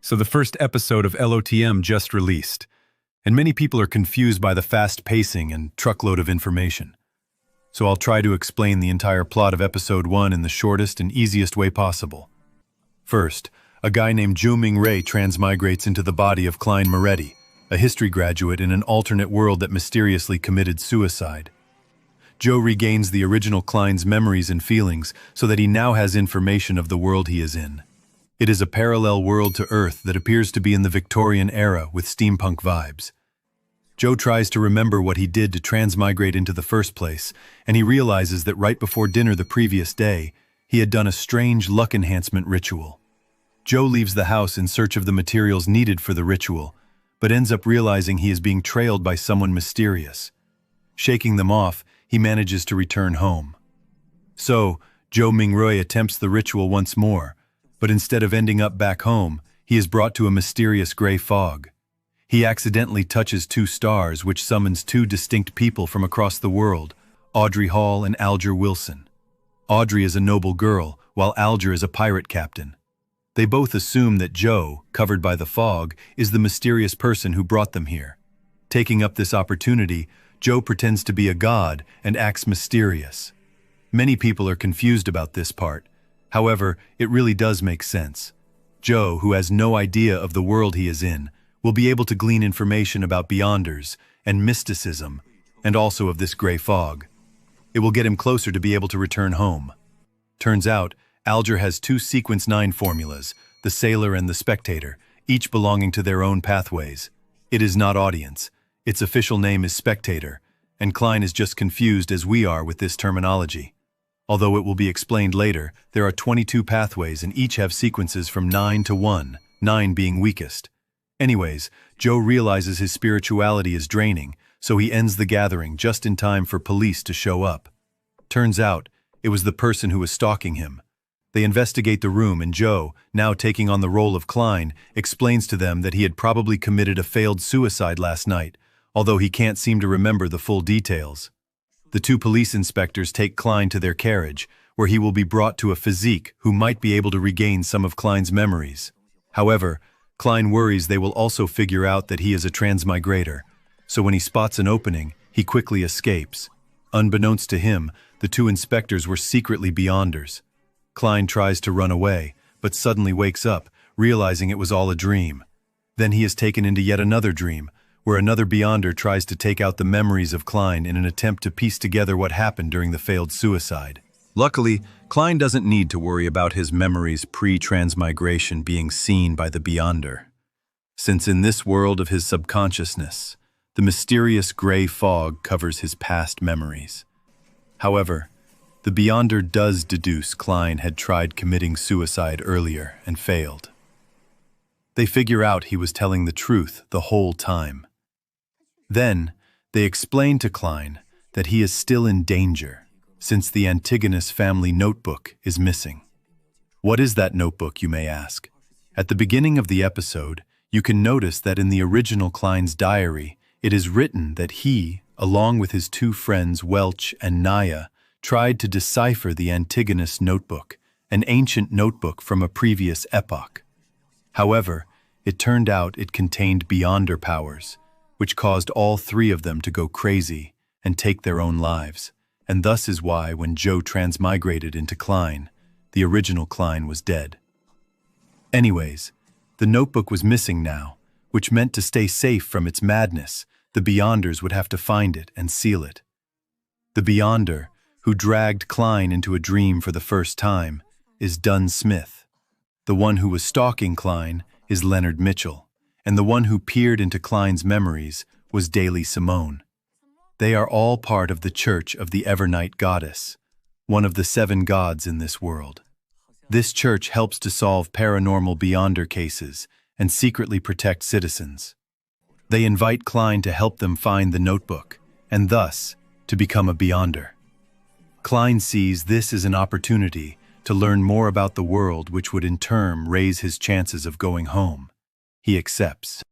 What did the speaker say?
So the first episode of LOTM just released, and many people are confused by the fast pacing and truckload of information. So I'll try to explain the entire plot of episode 1 in the shortest and easiest way possible. First, a guy named Jo Ming-rae transmigrates into the body of Klein Moretti, a history graduate in an alternate world that mysteriously committed suicide. Joe regains the original Klein's memories and feelings so that he now has information of the world he is in. It is a parallel world to Earth that appears to be in the Victorian era with steampunk vibes. Joe tries to remember what he did to transmigrate into the first place, and he realizes that right before dinner the previous day, he had done a strange luck enhancement ritual. Joe leaves the house in search of the materials needed for the ritual, but ends up realizing he is being trailed by someone mysterious. Shaking them off, he manages to return home. So, Jo Ming-rae attempts the ritual once more, but instead of ending up back home, he is brought to a mysterious gray fog. He accidentally touches 2 stars, which summons 2 distinct people from across the world, Audrey Hall and Alger Wilson. Audrey is a noble girl, while Alger is a pirate captain. They both assume that Joe, covered by the fog, is the mysterious person who brought them here. Taking up this opportunity, Joe pretends to be a god and acts mysterious. Many people are confused about this part. However, it really does make sense. Joe, who has no idea of the world he is in, will be able to glean information about Beyonders and mysticism, and also of this gray fog. It will get him closer to be able to return home. Turns out, Alger has 2 Sequence 9 formulas, the Sailor and the Spectator, each belonging to their own pathways. It is not Audience. Its official name is Spectator, and Klein is just confused as we are with this terminology. Although it will be explained later, there are 22 pathways and each have sequences from 9 to 1, 9 being weakest. Anyways, Joe realizes his spirituality is draining, so he ends the gathering just in time for police to show up. Turns out, it was the person who was stalking him. They investigate the room and Joe, now taking on the role of Klein, explains to them that he had probably committed a failed suicide last night, although he can't seem to remember the full details. The 2 police inspectors take Klein to their carriage, where he will be brought to a physique who might be able to regain some of Klein's memories. However, Klein worries they will also figure out that he is a transmigrator, so when he spots an opening, he quickly escapes. Unbeknownst to him, the 2 inspectors were secretly Beyonders. Klein tries to run away, but suddenly wakes up, realizing it was all a dream. Then he is taken into yet another dream, where another Beyonder tries to take out the memories of Klein in an attempt to piece together what happened during the failed suicide. Luckily, Klein doesn't need to worry about his memories pre-transmigration being seen by the Beyonder, since in this world of his subconsciousness, the mysterious gray fog covers his past memories. However, the Beyonder does deduce Klein had tried committing suicide earlier and failed. They figure out he was telling the truth the whole time. Then, they explain to Klein that he is still in danger, since the Antigonus family notebook is missing. What is that notebook, you may ask? At the beginning of the episode, you can notice that in the original Klein's diary, it is written that he, along with his 2 friends Welch and Naya, tried to decipher the Antigonus notebook, an ancient notebook from a previous epoch. However, it turned out it contained Beyonder powers, which caused all 3 of them to go crazy and take their own lives, and thus is why when Joe transmigrated into Klein, the original Klein was dead. Anyways, the notebook was missing now, which meant to stay safe from its madness, the Beyonders would have to find it and seal it. The Beyonder, who dragged Klein into a dream for the first time, is Dunn Smith. The one who was stalking Klein is Leonard Mitchell, and the one who peered into Klein's memories was Daly Simone. They are all part of the Church of the Evernight Goddess, one of the 7 gods in this world. This church helps to solve paranormal Beyonder cases and secretly protect citizens. They invite Klein to help them find the notebook, and thus, to become a Beyonder. Klein sees this as an opportunity to learn more about the world, which would in turn raise his chances of going home. He accepts.